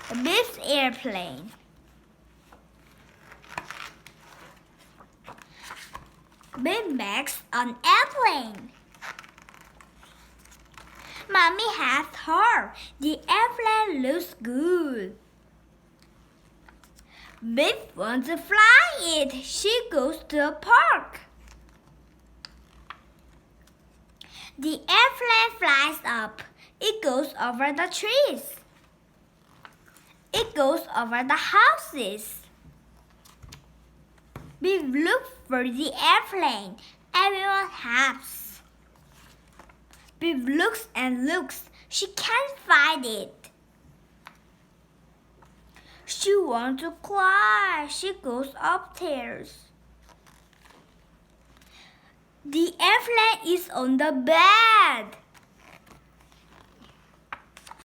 Biff's airplane. Biff makes an airplane. Mommy has her. The airplane looks good. Biff wants to fly it. She goes to the park. The airplane flies up. It goes over the trees. It goes over the houses. Biff looks for the airplane. Everyone helps. Biff looks and looks. She can't find it. She wants to cry. She goes upstairs. The airplane is on the bed.